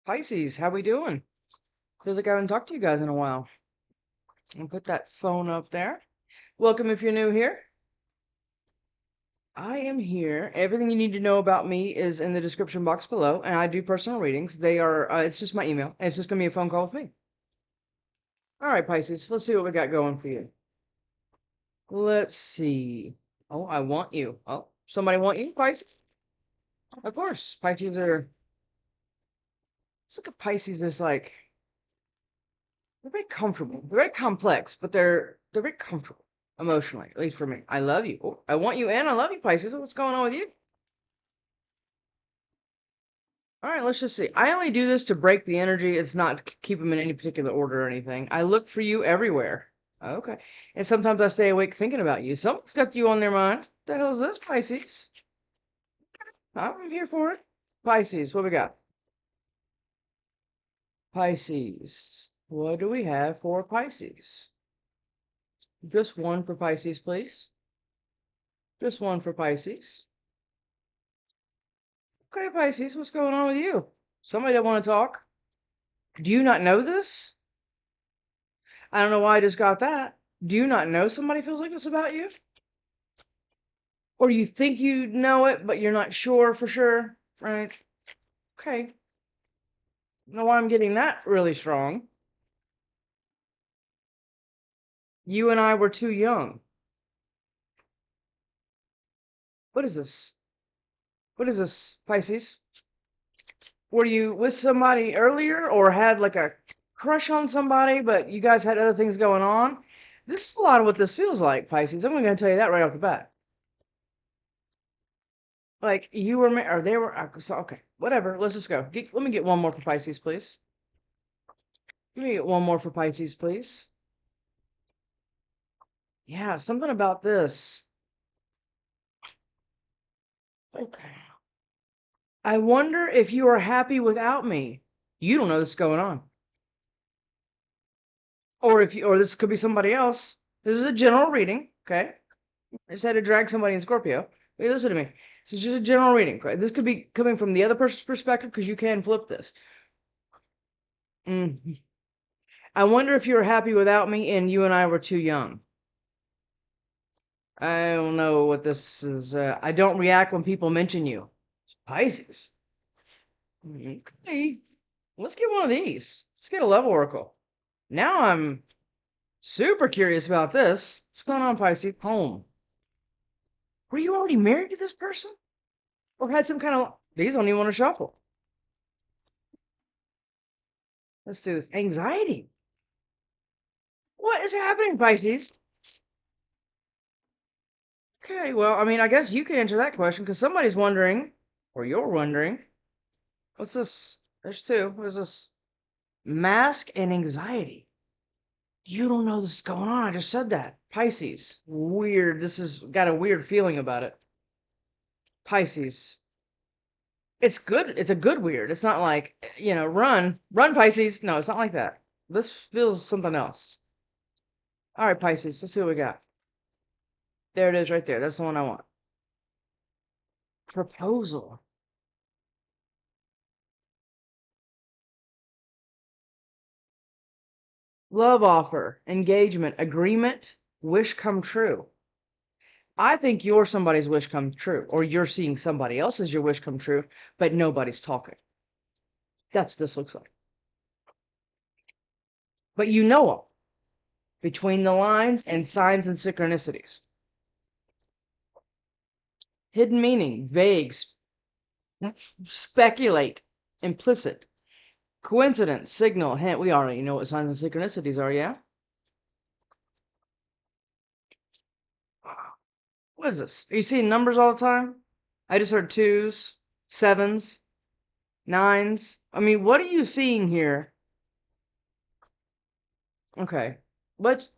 Pisces, how we doing? Feels like I haven't talked to you guys in a while. I'll put that phone up there. Welcome if you're new here. I am here. Everything you need to know about me is in the description box below, and I do personal readings. They are, it's just my email, and it's just going to be a phone call with me. All right, Pisces, let's see what we got going for you. Let's see. Oh, I want you. Oh, somebody want you, Pisces? Of course. Pisces are, let's look at Pisces as like, they're very comfortable. They're very complex, but they're very comfortable emotionally, at least for me. I love you. Oh, I want you and I love you, Pisces. What's going on with you? All right, let's just see. I only do this to break the energy. It's not to keep them in any particular order or anything. I look for you everywhere. Okay. And sometimes I stay awake thinking about you. Someone's got you on their mind. What the hell is this, Pisces? I'm here for it. Pisces, what we got? Pisces. What do we have for Pisces? Just one for Pisces, please. Just one for Pisces. Okay, Pisces, what's going on with you? Somebody that want to talk? Do you not know this? I don't know why I just got that. Do you not know somebody feels like this about you? Or you think you know it, but you're not sure for sure, right? Okay. I don't know why I'm getting that really strong. You and I were too young. What is this? What is this, Pisces? Were you with somebody earlier or had like a crush on somebody, but you guys had other things going on? This is a lot of what this feels like, Pisces. I'm going to tell you that right off the bat. Like you were, or they were, so, okay, whatever. Let's just go. Let me get one more for Pisces, please. Let me get one more for Pisces, please. Yeah, something about this. Okay. I wonder if you are happy without me. You don't know this is going on. Or if you, or this could be somebody else. This is a general reading, okay? I just had to drag somebody in Scorpio. Hey, listen to me. This is just a general reading. Okay? This could be coming from the other person's perspective because you can flip this. I wonder if you're happy without me and you and I were too young. I don't know what this is. I don't react when people mention you. Pisces. Okay. Let's get one of these. Let's get a love oracle. Now I'm super curious about this. What's going on, Pisces? Home. Were you already married to this person? Or had some kind of... These don't even want to shuffle. Let's do this. Anxiety. What is happening, Pisces? Okay, well, I mean, I guess you can answer that question because somebody's wondering, or you're wondering, what's this? There's two. What is this? Mask and anxiety. You don't know this is going on. I just said that. Pisces. Weird. This has got a weird feeling about it. Pisces. It's good. It's a good weird. It's not like, run Pisces. No, it's not like that. This feels something else. All right, Pisces. Let's see what we got. There it is right there. That's the one I want. Proposal. Love offer. Engagement. Agreement. Wish come true. I think you're somebody's wish come true, or you're seeing somebody else's your wish come true, but nobody's talking. That's what this looks like. But you know them between the lines and signs and synchronicities. Hidden meaning, vague, speculate, implicit, coincidence, signal, hint. We already know what signs and synchronicities are, yeah? What is this? Are you seeing numbers all the time? I just heard 2s, 7s, 9s. I mean, what are you seeing here? Okay. Let's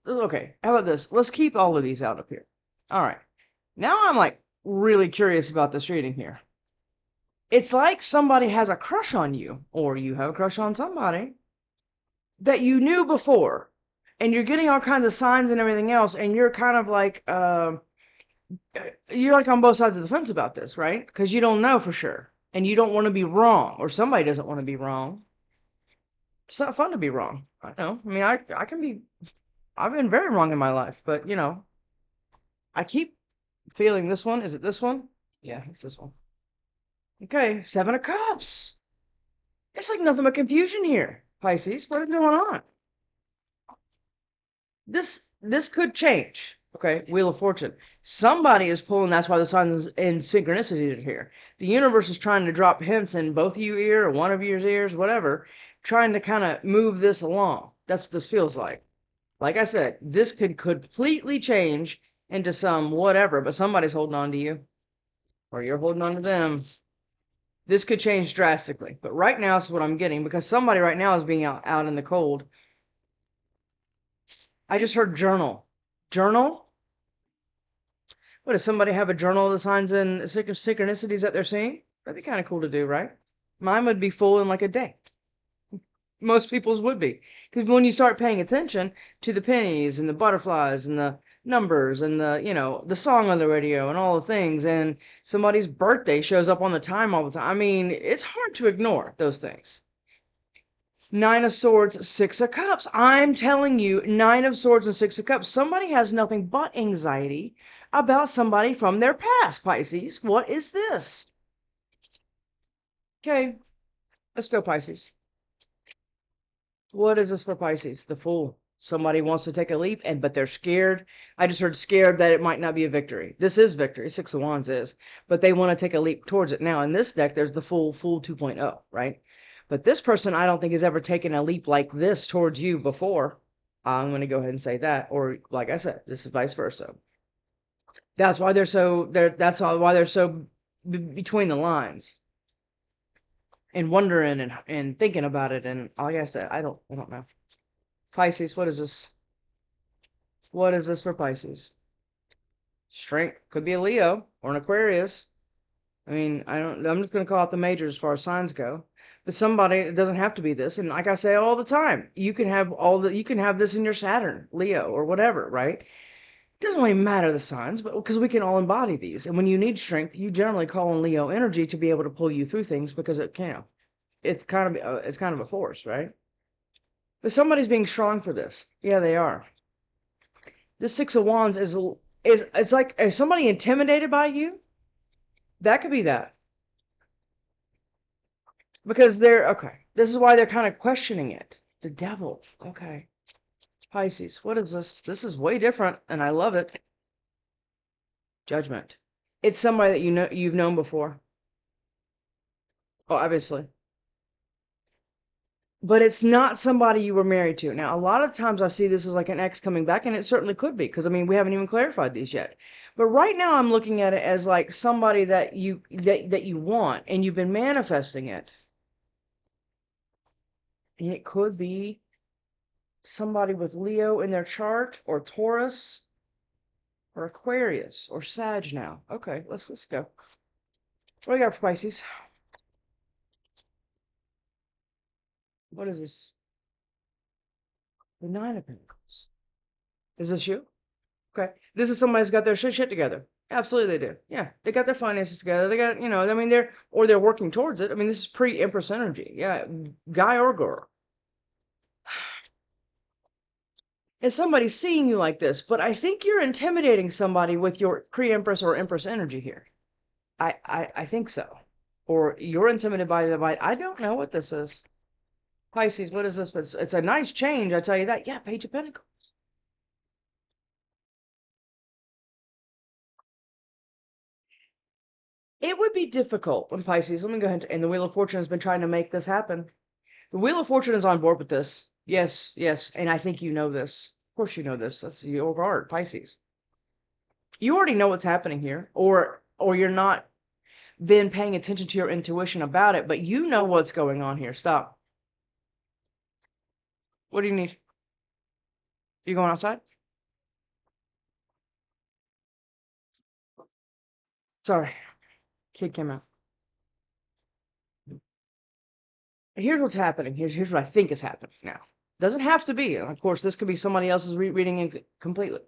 okay. How about this? Let's keep all of these out of here. All right. Now I'm like really curious about this reading here. It's like somebody has a crush on you, or you have a crush on somebody that you knew before, and you're getting all kinds of signs and everything else, and you're kind of like you're like on both sides of the fence about this, right? Because you don't know for sure. And you don't want to be wrong, or somebody doesn't want to be wrong. It's not fun to be wrong. I know. I mean, I can be, I've been very wrong in my life, but you know, I keep feeling this one. Is it this one? Yeah, it's this one. Okay, Seven of Cups. It's like nothing but confusion here, Pisces. What is going on? This could change. Okay, Wheel of Fortune. Somebody is pulling. That's why the sun's in synchronicity here. The universe is trying to drop hints in both of your ear or one of your ears, whatever, trying to kind of move this along. That's what this feels like. Like I said, this could completely change into some whatever, but somebody's holding on to you, or you're holding on to them. This could change drastically, but right now is what I'm getting, because somebody right now is being out in the cold. I just heard journal. Journal? What, does somebody have a journal of the signs and synchronicities that they're seeing? That'd be kind of cool to do, right? Mine would be full in like a day. Most people's would be. Because when you start paying attention to the pennies and the butterflies and the numbers and the, you know, the song on the radio and all the things, and somebody's birthday shows up on the time all the time. I mean, it's hard to ignore those things. Nine of Swords, Six of Cups. I'm telling you, Nine of Swords and Six of Cups. Somebody has nothing but anxiety about somebody from their past, Pisces. What is this? Okay, let's go, Pisces. What is this for Pisces? The Fool. Somebody wants to take a leap, but they're scared. I just heard scared that it might not be a victory. This is victory. Six of Wands is. But they want to take a leap towards it. Now, in this deck, there's the Fool 2.0, right? But this person, I don't think, has ever taken a leap like this towards you before. I'm going to go ahead and say that. Or, like I said, this is vice versa. That's why they're so, that's why they're so between the lines. And wondering and thinking about it. And like I said, I don't know. Pisces, what is this? What is this for Pisces? Strength. Could be a Leo or an Aquarius. I mean, I'm just going to call out the majors as far as signs go. But somebody, it doesn't have to be this. And like I say all the time, you can have this in your Saturn, Leo, or whatever, right? It doesn't really matter the signs, but because we can all embody these. And when you need strength, you generally call on Leo energy to be able to pull you through things, because it can. It's kind of a force, right? But somebody's being strong for this. Yeah, they are. This Six of Wands is it's like, is somebody intimidated by you? That could be that. Because okay. This is why they're kind of questioning it. The Devil. Okay. Pisces. What is this? This is way different, and I love it. Judgment. It's somebody that you've known before. Oh, obviously. But it's not somebody you were married to. Now, a lot of times I see this as like an ex coming back, and it certainly could be, because I mean, we haven't even clarified these yet. But right now I'm looking at it as like somebody that you want, and you've been manifesting it. And it could be somebody with Leo in their chart, or Taurus, or Aquarius, or Sag now. Okay, let's go. What do we got for Pisces? What is this? The Nine of Pentacles. Is this you? Okay. This is somebody who's got their shit together. Absolutely they do. Yeah. They got their finances together. They got, you know, I mean, they're working towards it. I mean, this is pre-Empress energy. Yeah. Guy or girl. And somebody's seeing you like this, but I think you're intimidating somebody with your pre-Empress or Empress energy here. I think so. Or you're intimidated by I don't know what this is. Pisces, what is this? But it's a nice change, I tell you that. Yeah, Page of Pentacles. It would be difficult when Pisces, let me go ahead, and the Wheel of Fortune has been trying to make this happen. The Wheel of Fortune is on board with this. Yes, yes, and I think you know this. Of course you know this. That's your heart, Pisces. You already know what's happening here, or you're not been paying attention to your intuition about it, but you know what's going on here. Stop. What do you need? You going outside? Sorry, kid came out. Here's what's happening. Here's what I think is happening now. Doesn't have to be. Of course, this could be somebody else's reading completely.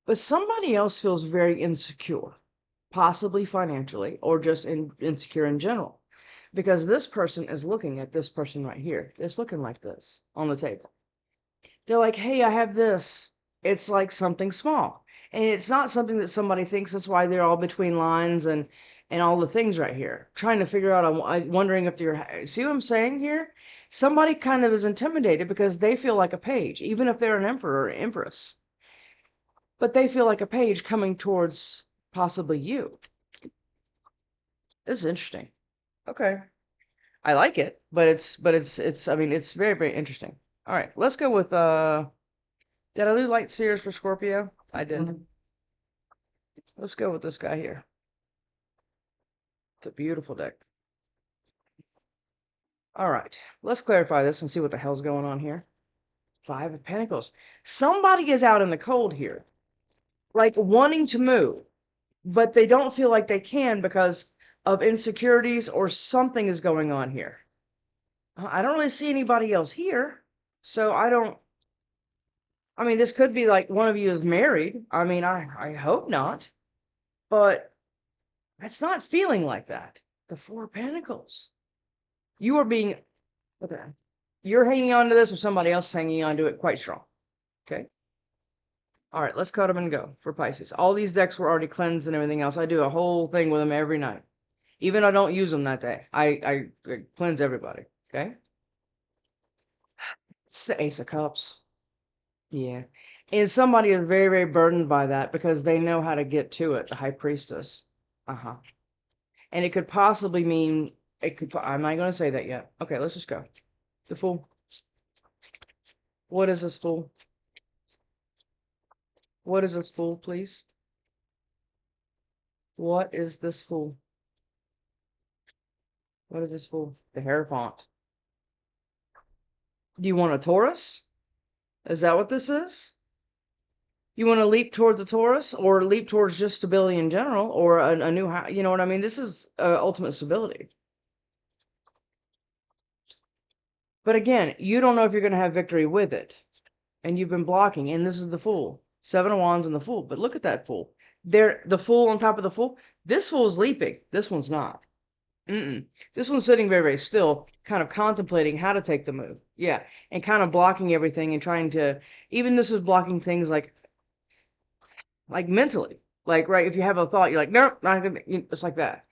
But somebody else feels very insecure, possibly financially, or just insecure in general. Because this person is looking at this person right here. It's looking like this on the table. They're like, hey, I have this. It's like something small. And it's not something that somebody thinks. That's why they're all between lines and all the things right here. Trying to figure out, I'm wondering if they're, see what I'm saying here? Somebody kind of is intimidated because they feel like a page, even if they're an emperor or empress. But they feel like a page coming towards possibly you. This is interesting. Okay. I like it, but it's I mean, it's very, very interesting. All right, let's go with did I do light seers for Scorpio? I did. Let's go with this guy here. It's a beautiful deck. All right, let's clarify this and see what the hell's going on here. Five of Pentacles. Somebody is out in the cold here, like wanting to move, but they don't feel like they can because of insecurities or something is going on here. I don't really see anybody else here, so I mean, this could be like one of you is married. I mean, I hope not, but it's not feeling like that. The Four of Pentacles. You are being, okay, you're hanging on to this or somebody else is hanging on to it quite strong. Okay. All right, let's cut them and go for Pisces. All these decks were already cleansed and everything else. I do a whole thing with them every night. Even if I don't use them that day. I cleanse everybody. Okay. It's the Ace of Cups. Yeah. And somebody is very, very burdened by that because they know how to get to it, the High Priestess. Uh-huh. And it could possibly mean, I'm not going to say that yet. Okay, let's just go. The Fool. What is this Fool? What is this Fool, please? What is this Fool? What is this Fool? The Hierophant. Do you want a Taurus? Is that what this is? You want to leap towards a Taurus or leap towards just stability in general or a new house? You know what I mean? This is ultimate stability. But again, you don't know if you're going to have victory with it. And you've been blocking. And this is the Fool. Seven of Wands and the Fool. But look at that Fool. There, the Fool on top of the Fool. This Fool is leaping. This one's not. This one's sitting very, very still, kind of contemplating how to take the move. Yeah. And kind of blocking everything and trying to, even this is blocking things like mentally. Like, right, if you have a thought, you're like, nope, not gonna, it's like that.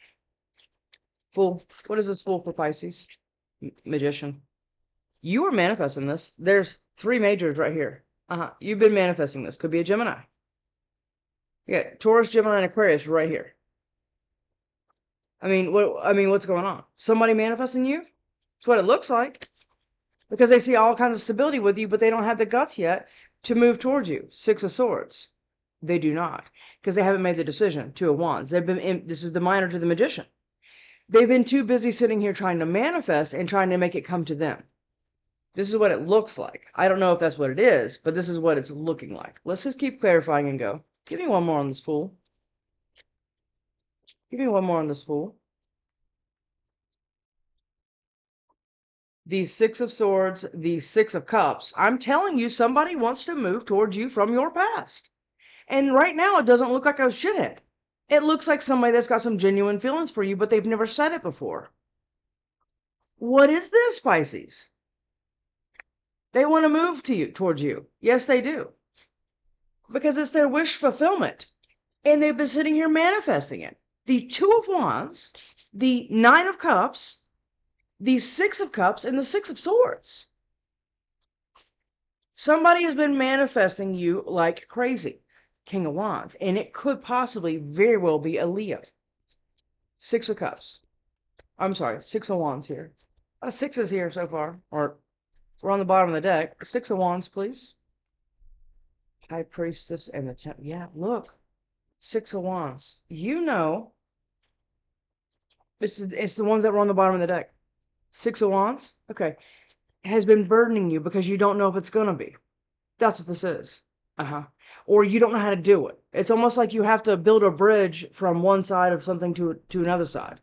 Fool. What is this Fool for Pisces? Magician. You are manifesting this. There's three majors right here. You've been manifesting this. Could be a Gemini. Yeah, Taurus, Gemini, and Aquarius right here. I mean, what's going on? Somebody manifesting you? That's what it looks like. Because they see all kinds of stability with you, but they don't have the guts yet to move towards you. Six of Swords. They do not. Because they haven't made the decision. Two of Wands. This is the minor to the Magician. They've been too busy sitting here trying to manifest and trying to make it come to them. This is what it looks like. I don't know if that's what it is, but this is what it's looking like. Let's just keep clarifying and go. Give me one more on this Fool. Give me one more on this Fool. The Six of Swords, the Six of Cups. I'm telling you, somebody wants to move towards you from your past. And right now, it doesn't look like a shithead. It looks like somebody that's got some genuine feelings for you, but they've never said it before. What is this, Pisces? They want to move towards you. Yes, they do. Because it's their wish fulfillment. And they've been sitting here manifesting it. The Two of Wands, the Nine of Cups, the Six of Cups, and the Six of Swords. Somebody has been manifesting you like crazy. King of Wands. And it could possibly very well be a Leo. Six of Cups. I'm sorry, Six of Wands here. Sixes here so far. Or we're on the bottom of the deck. Six of Wands, please. High Priestess and the... Yeah, look. Six of Wands. You know, it's the ones that were on the bottom of the deck. Six of Wands. Okay. Has been burdening you because you don't know if it's going to be. That's what this is. Or you don't know how to do it. It's almost like you have to build a bridge from one side of something to another side.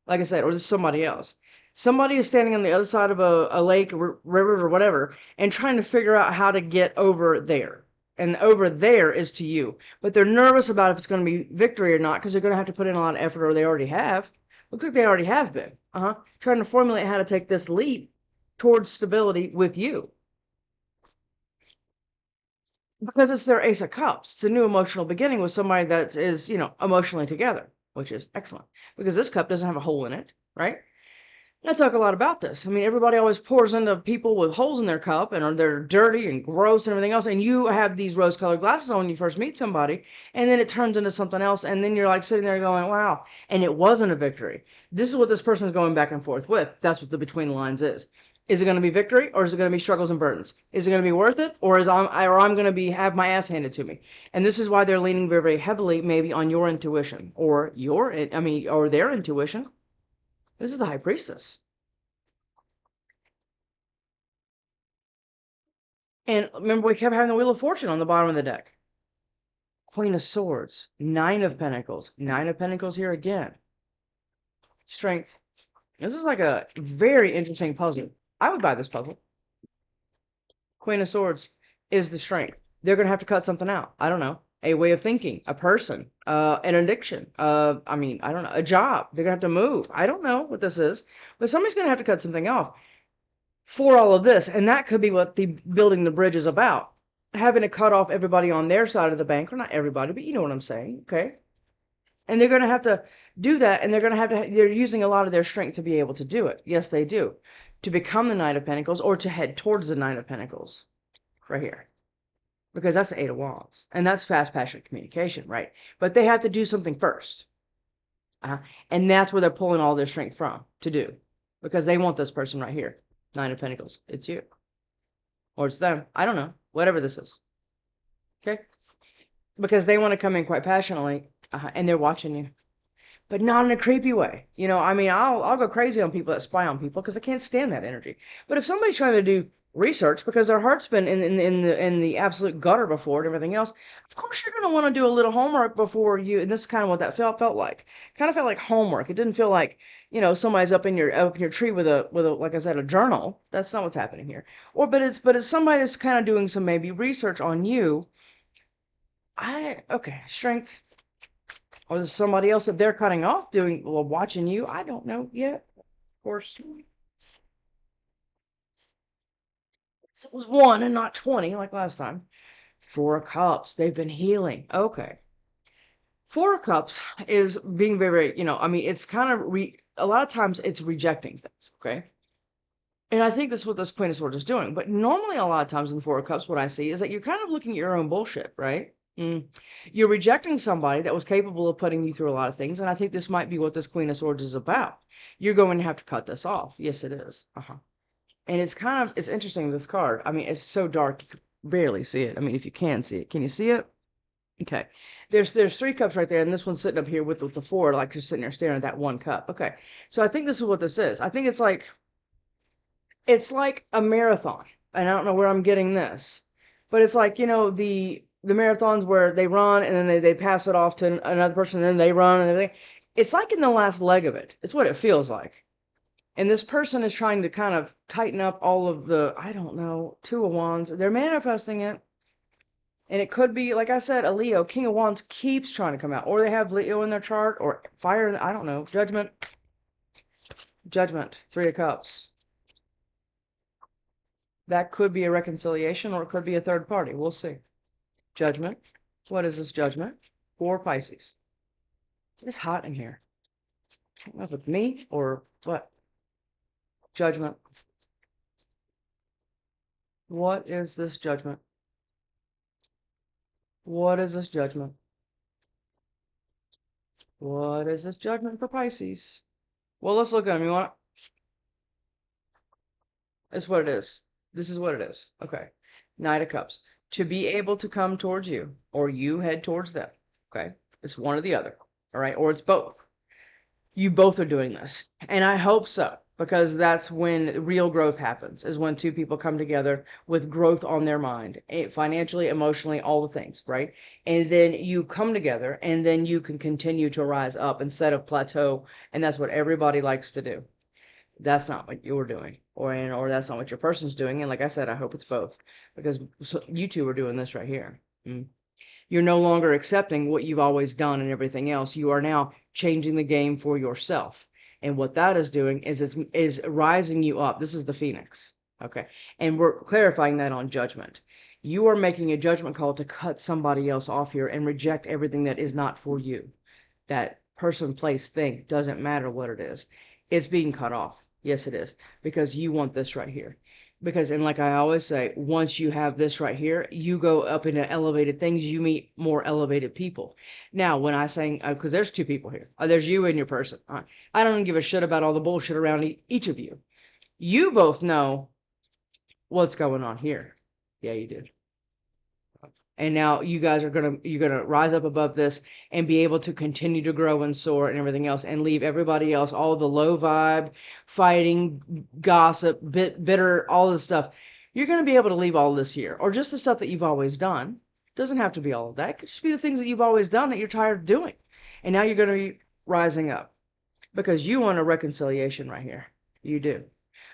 Like I said, or this is somebody else. Somebody is standing on the other side of a lake, or river, or whatever, and trying to figure out how to get over there. And over there is to you. But they're nervous about if it's going to be victory or not because they're going to have to put in a lot of effort, or they already have. Looks like they already have been. Trying to formulate how to take this leap towards stability with you. Because it's their Ace of Cups. It's a new emotional beginning with somebody that is, emotionally together, which is excellent. Because this cup doesn't have a hole in it, right? I talk a lot about this. I mean, everybody always pours into people with holes in their cup and they're dirty and gross and everything else. And you have these rose-colored glasses on when you first meet somebody, and then it turns into something else. And then you're like sitting there going, wow. And it wasn't a victory. This is what this person is going back and forth with. That's what the between the lines is. Is it going to be victory, or is it going to be struggles and burdens? Is it going to be worth it, or I'm going to have my ass handed to me? And this is why they're leaning very, very heavily maybe on your intuition or their intuition. This is the High Priestess. And remember, we kept having the Wheel of Fortune on the bottom of the deck. Queen of Swords, Nine of Pentacles here again. Strength. This is like a very interesting puzzle. I would buy this puzzle. Queen of Swords is the strength. They're going to have to cut something out. I don't know. A way of thinking, a person, an addiction, I don't know, a job. They're going to have to move. I don't know what this is, but somebody's going to have to cut something off for all of this. And that could be what the building the bridge is about. Having to cut off everybody on their side of the bank, or not everybody, but you know what I'm saying, okay? And they're going to have to do that, and they're using a lot of their strength to be able to do it. Yes, they do. To become the Knight of Pentacles, or to head towards the Knight of Pentacles, right here. Because that's the Eight of Wands, and that's fast, passionate communication, right? But they have to do something first. And that's where they're pulling all their strength from to do. Because they want this person right here. Nine of Pentacles. It's you. Or it's them. I don't know. Whatever this is. Okay? Because they want to come in quite passionately, and they're watching you. But not in a creepy way. I'll go crazy on people that spy on people because I can't stand that energy. But if somebody's trying to do research because their heart's been in the absolute gutter before and everything else, of course you're going to want to do a little homework before you. And this is kind of what that felt like. Kind of felt like homework. It didn't feel like, somebody's up in your tree with a like I said, a journal. That's not what's happening here. But it's somebody that's kind of doing some maybe research on you. Okay, strength. Or is somebody else that they're cutting off watching you? I don't know yet. Of course. So it was 1 and not 20 like last time. 4 of Cups. They've been healing. Okay. 4 of Cups is being very, it's kind of a lot of times it's rejecting things. Okay. And I think that's what this Queen of Swords is doing. But normally a lot of times in the 4 of Cups, what I see is that you're kind of looking at your own bullshit, right? You're rejecting somebody that was capable of putting you through a lot of things. And I think this might be what this Queen of Swords is about. You're going to have to cut this off. Yes, it is. And it's interesting, this card. It's so dark, you can barely see it. If you can see it. Can you see it? Okay. There's 3 cups right there, and this one's sitting up here with the 4, like you're sitting there staring at that 1 cup. Okay. So I think this is what this is. I think it's like a marathon. And I don't know where I'm getting this. But it's like, the marathons where they run and then they pass it off to another person and then they run and everything. It's like in the last leg of it. It's what it feels like. And this person is trying to kind of tighten up all of the, I don't know, 2 of Wands. They're manifesting it. And it could be, like I said, a Leo. King of Wands keeps trying to come out. Or they have Leo in their chart, or fire, I don't know. Judgment. 3 of Cups. That could be a reconciliation, or it could be a third party. We'll see. Judgment. What is this Judgment? 4 Pisces. It's hot in here. I don't know if it's me or what. Judgment. What is this Judgment? What is this Judgment? What is this Judgment for Pisces? Well, let's look at them. You want? That's what it is. This is what it is. Okay. Knight of Cups. To be able to come towards you, or you head towards them. Okay. It's one or the other. All right. Or it's both. You both are doing this. And I hope so. Because that's when real growth happens, is when 2 people come together with growth on their mind, financially, emotionally, all the things, right? And then you come together, and then you can continue to rise up instead of plateau, and that's what everybody likes to do. That's not what you're doing, or that's not what your person's doing. And like I said, I hope it's both, because you two are doing this right here. You're no longer accepting what you've always done and everything else. You are now changing the game for yourself. And what that is doing is rising you up. This is the Phoenix. Okay. And we're clarifying that on judgment. You are making a judgment call to cut somebody else off here and reject everything that is not for you. That person, place, thing, doesn't matter what it is. It's being cut off. Yes, it is. Because you want this right here. Because, and like I always say, once you have this right here, you go up into elevated things, you meet more elevated people. Now, when I say, because there's two people here, there's you and your person. I don't give a shit about all the bullshit around each of you. You both know what's going on here. Yeah, you do. And now you guys are you're gonna rise up above this and be able to continue to grow and soar and everything else, and leave everybody else, all the low vibe, fighting, gossip, bitter, all this stuff. You're gonna be able to leave all this here, or just the stuff that you've always done. It doesn't have to be all of that. It could just be the things that you've always done that you're tired of doing, and now you're gonna be rising up because you want a reconciliation right here. You do.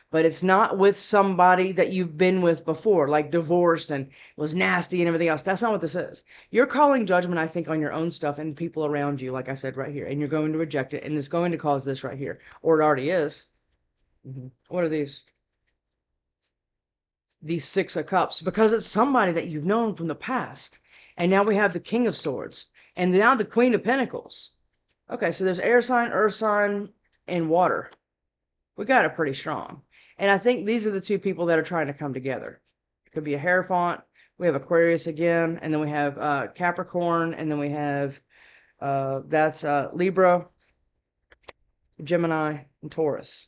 But it's not with somebody that you've been with before, like divorced and was nasty and everything else. That's not what this is. You're calling judgment, I think, on your own stuff and people around you, like I said right here, and you're going to reject it, and it's going to cause this right here, or it already is. What are these? These Six of Cups, because it's somebody that you've known from the past. And now we have the King of Swords, and now the Queen of Pentacles. Okay, so there's air sign, earth sign, and water. We got it pretty strong. And I think these are the two people that are trying to come together. It could be a Hierophant. We have Aquarius again. And then we have Capricorn. And then we have, that's Libra, Gemini, and Taurus.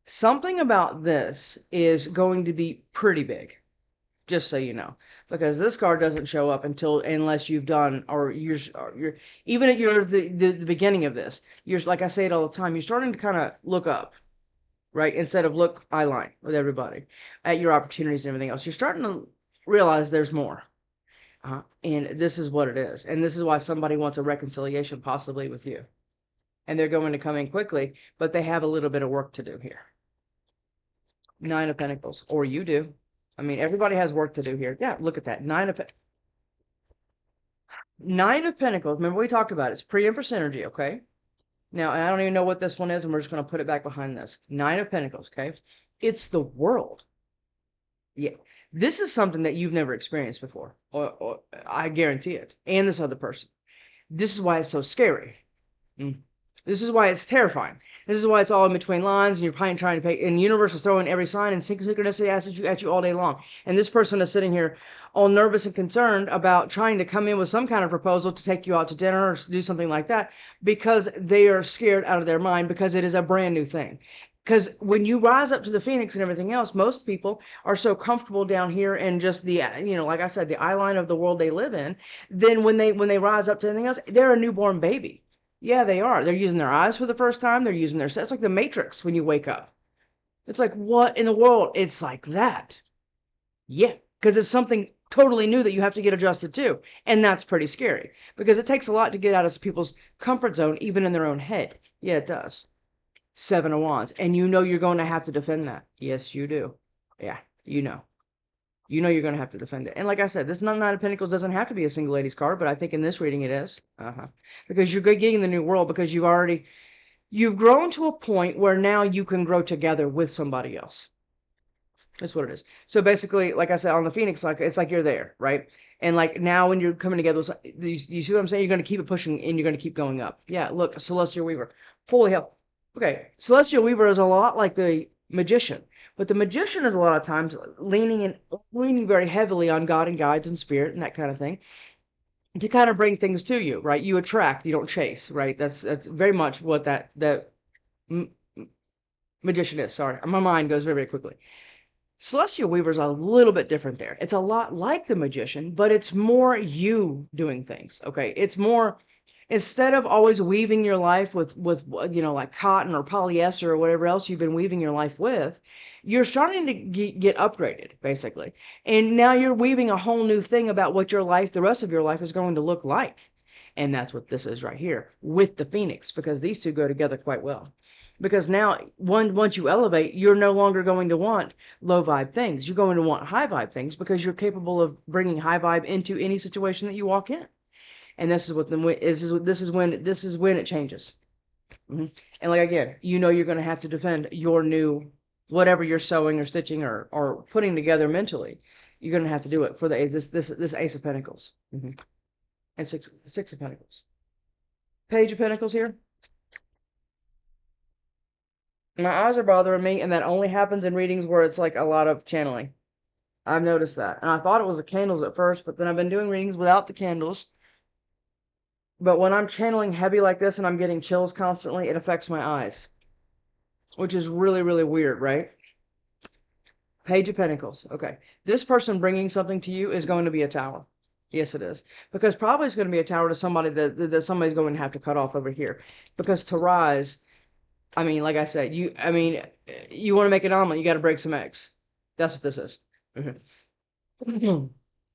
Something about this is going to be pretty big. Just so you know. Because this card doesn't show up unless you've done, or you're even at the beginning of this. You're, like I say it all the time, you're starting to kind of look up. Right? Instead of look eye line with everybody at your opportunities and everything else. You're starting to realize there's more. And this is what it is. And this is why somebody wants a reconciliation possibly with you. And they're going to come in quickly, but they have a little bit of work to do here. Nine of Pentacles. Or you do. I mean, everybody has work to do here. Yeah, look at that. Nine of Pentacles. Remember we talked about it. It's pre-Empress energy, okay? Now, I don't even know what this one is, and we're just going to put it back behind this. Nine of Pentacles, okay? It's the world. Yeah. This is something that you've never experienced before. Or I guarantee it. And this other person. This is why it's so scary. This is why it's terrifying. This is why it's all in between lines, and you're trying to pay, and the universe is throwing every sign and synchronicity at you all day long. And this person is sitting here all nervous and concerned about trying to come in with some kind of proposal to take you out to dinner or do something like that, because they are scared out of their mind, because it is a brand new thing. Because when you rise up to the Phoenix and everything else, most people are so comfortable down here in just the, like I said, the eye line of the world they live in. Then when they rise up to anything else, they're a newborn baby. Yeah, they are. They're using their eyes for the first time. They're using their... It's like the Matrix when you wake up. It's like, what in the world? It's like that. Yeah, because it's something totally new that you have to get adjusted to. And that's pretty scary. Because it takes a lot to get out of people's comfort zone, even in their own head. Yeah, it does. Seven of Wands. And you know you're going to have to defend that. Yes, you do. Yeah, you know. You know you're going to have to defend it. And like I said, this Nine of Pentacles doesn't have to be a single lady's card, but I think in this reading it is. Because you're getting the new world, because you've grown to a point where now you can grow together with somebody else. That's what it is. So basically, like I said, on the Phoenix, like it's like you're there, right? And like now when you're coming together, you see what I'm saying? You're going to keep it pushing and you're going to keep going up. Yeah, look, Celestial Weaver. Holy hell. Okay, Celestial Weaver is a lot like the Magician. But the Magician is a lot of times leaning very heavily on God and guides and spirit and that kind of thing to kind of bring things to you, right? You attract, you don't chase, right? That's very much what that Magician is. Sorry, my mind goes very, very quickly. Celestial Weaver is a little bit different there. It's a lot like the Magician, but it's more you doing things, okay? It's more... Instead of always weaving your life with like cotton or polyester or whatever else you've been weaving your life with, you're starting to get upgraded, basically. And now you're weaving a whole new thing about what your life, the rest of your life, is going to look like. And that's what this is right here with the Phoenix, because these two go together quite well. Because now, once you elevate, you're no longer going to want low vibe things. You're going to want high vibe things because you're capable of bringing high vibe into any situation that you walk in. And this is what this is when it changes. And like again, you're going to have to defend your new whatever you're sewing or stitching or putting together mentally. You're going to have to do it for this Ace of Pentacles and Six of Pentacles. Page of Pentacles here. My eyes are bothering me, and that only happens in readings where it's like a lot of channeling. I've noticed that. And I thought it was the candles at first, but then I've been doing readings without the candles. But when I'm channeling heavy like this and I'm getting chills constantly, it affects my eyes. Which is really, really weird, right? Page of Pentacles. Okay. This person bringing something to you is going to be a tower. Yes, it is. Because probably it's going to be a tower to somebody that somebody's going to have to cut off over here. Because to rise... I mean, like I said, you want to make an omelet, you got to break some eggs. That's what this is.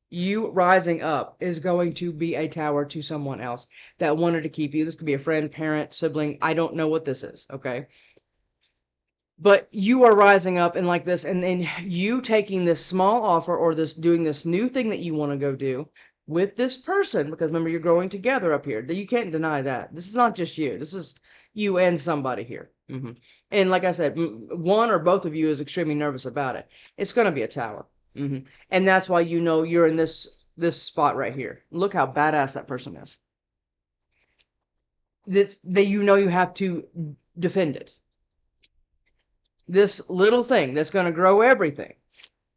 You rising up is going to be a tower to someone else that wanted to keep you. This could be a friend, parent, sibling. I don't know what this is, okay? But you are rising up and like this, and then you taking this small offer or doing this new thing that you want to go do with this person, because remember, you're growing together up here. You can't deny that. This is not just you. This is you and somebody here. And like I said, one or both of you is extremely nervous about it. It's going to be a tower. And that's why you're in this spot right here. Look how badass that person is. That you have to defend it. This little thing that's going to grow everything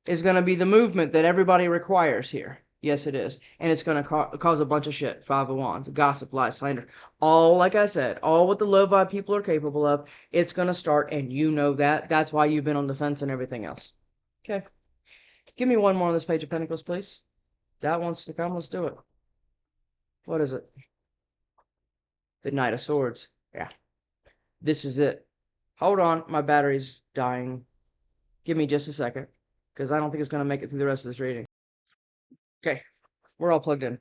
is going to be the movement that everybody requires here. Yes, it is. And it's going to cause a bunch of shit. Five of Wands, gossip, lies, slander. All, like I said, all what the low vibe people are capable of. It's going to start, and you know that. That's why you've been on defense and everything else. Okay. Give me one more on this Page of Pentacles, please. That wants to come. Let's do it. What is it? The Knight of Swords. Yeah. This is it. Hold on. My battery's dying. Give me just a second, because I don't think it's going to make it through the rest of this reading. Okay, we're all plugged in.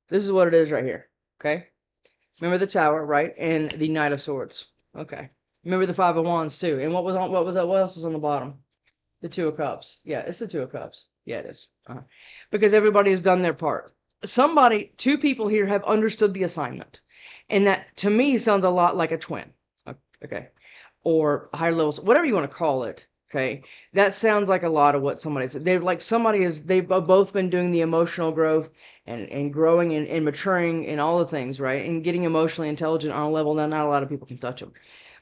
This is what it is right here, okay? Remember the Tower, right? And the Knight of Swords. Okay. Remember the Five of Wands, too. And what else was on the bottom? The Two of Cups. Yeah, it's the Two of Cups. Yeah, it is. Because everybody has done their part. Two people here have understood the assignment. And that, to me, sounds a lot like a twin. Okay. Or higher levels, whatever you want to call it. Okay, that sounds like a lot of what somebody said. They've both been doing the emotional growth and growing and maturing in all the things, right? And getting emotionally intelligent on a level that not a lot of people can touch them.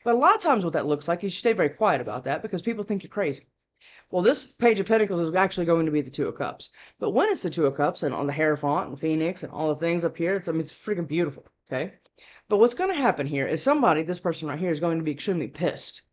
But a lot of times what that looks like is you stay very quiet about that because people think you're crazy. Well, this Page of Pentacles is actually going to be the Two of Cups. But when it's the Two of Cups and on the Hierophant and Phoenix and all the things up here, it's freaking beautiful, okay? But what's going to happen here is this person right here is going to be extremely pissed.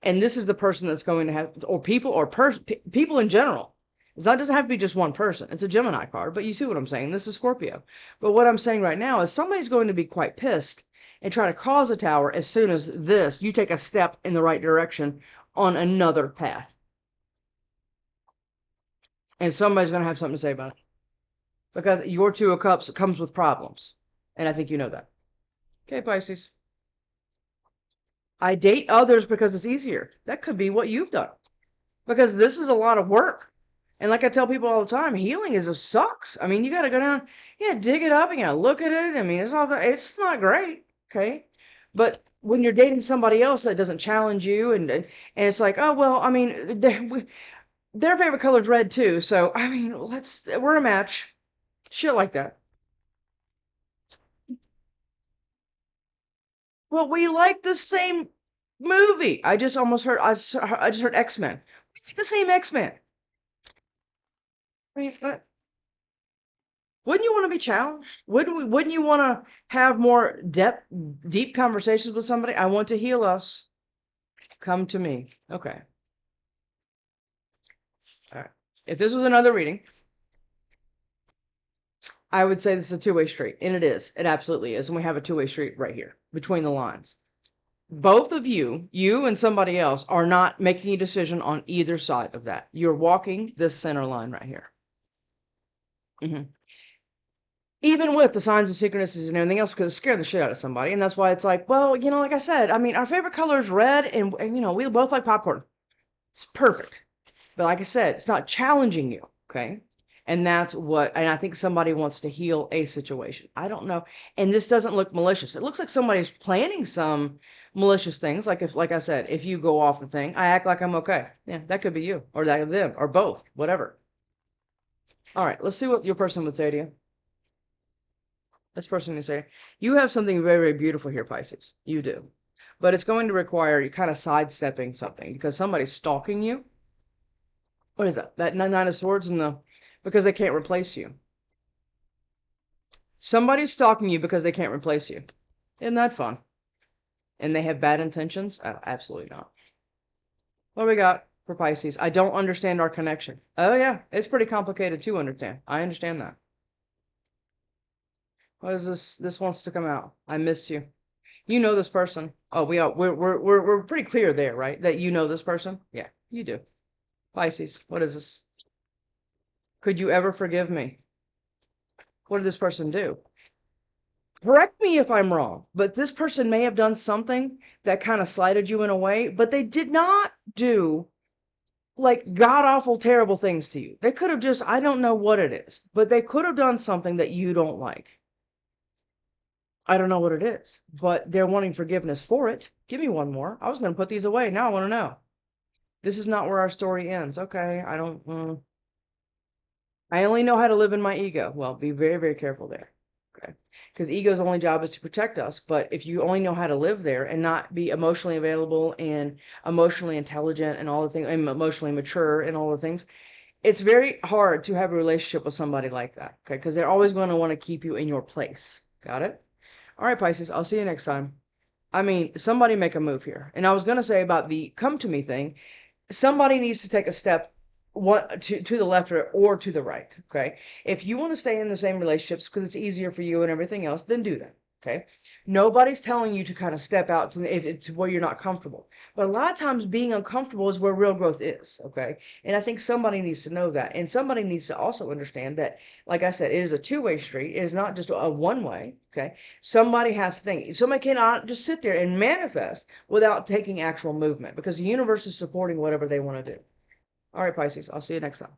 And this is the person that's going to have, or people in general. It doesn't have to be just one person. It's a Gemini card, but you see what I'm saying. This is Scorpio. But what I'm saying right now is somebody's going to be quite pissed and try to cause a tower as soon as you take a step in the right direction on another path. And somebody's going to have something to say about it. Because your Two of Cups comes with problems. And I think you know that. Okay, Pisces. I date others because it's easier. That could be what you've done. Because this is a lot of work. And like I tell people all the time, healing sucks. I mean, you got to go down, dig it up, and you got to look at it. I mean, it's not great, okay? But when you're dating somebody else that doesn't challenge you, and it's like, oh, well, I mean, their favorite color is red too. So, I mean, we're a match. Shit like that. Well, we like the same movie. I just heard X-Men. We like the same X-Men. I mean, wouldn't you want to be challenged? Wouldn't you want to have more deep conversations with somebody? I want to heal us. Come to me. Okay. All right. If this was another reading, I would say this is a two-way street. And it is. It absolutely is. And we have a two-way street right here between the lines. Both of you and somebody else, are not making a decision on either side of that. You're walking this center line right here. even with the signs and synchronicities and everything else, because it scared the shit out of somebody. And that's why it's like, well, you know, like I said, I mean, our favorite color is red, and you know, we both like popcorn. It's perfect. But like I said, it's not challenging you, okay? And that's what, and I think somebody wants to heal a situation. I don't know. And this doesn't look malicious. It looks like somebody's planning some malicious things. Like if, like I said, if you go off the thing, I act like I'm okay. Yeah, that could be you, or that them, or both, whatever. All right, let's see what your person would say to you. This person would say, you have something very, very beautiful here, Pisces. You do. But it's going to require you kind of sidestepping something because somebody's stalking you. What is that? That nine of swords and the, because they can't replace you. Somebody's stalking you because they can't replace you. Isn't that fun? And they have bad intentions? Absolutely not. What do we got for Pisces? I don't understand our connection. Oh yeah, it's pretty complicated to understand. I understand that. What is this? This wants to come out. I miss you. You know this person. Oh, we're pretty clear there, right? That you know this person? Yeah, you do. Pisces, what is this? Could you ever forgive me? What did this person do? Correct me if I'm wrong, but this person may have done something that kind of slighted you in a way, but they did not do like god awful terrible things to you. They could have just, I don't know what it is, but they could have done something that you don't like. I don't know what it is, but they're wanting forgiveness for it. Give me one more. I was going to put these away. Now I want to know. This is not where our story ends. Okay, I don't. I only know how to live in my ego. Well, be very, very careful there. Okay. Because ego's only job is to protect us. But if you only know how to live there and not be emotionally available and emotionally intelligent and all the things, and emotionally mature and all the things, it's very hard to have a relationship with somebody like that. Okay. Because they're always going to want to keep you in your place. Got it? All right, Pisces. I'll see you next time. I mean, somebody make a move here. And I was going to say about the come to me thing, somebody needs to take a step to the left or to the right. Okay. If you want to stay in the same relationships because it's easier for you and everything else, then do that. Okay. Nobody's telling you to kind of step out to if it's where you're not comfortable. But a lot of times being uncomfortable is where real growth is. Okay. And I think somebody needs to know that. And somebody needs to also understand that, like I said, it is a two-way street. It is not just a one-way. Okay. Somebody has to think. Somebody cannot just sit there and manifest without taking actual movement because the universe is supporting whatever they want to do. All right, Pisces, I'll see you next time.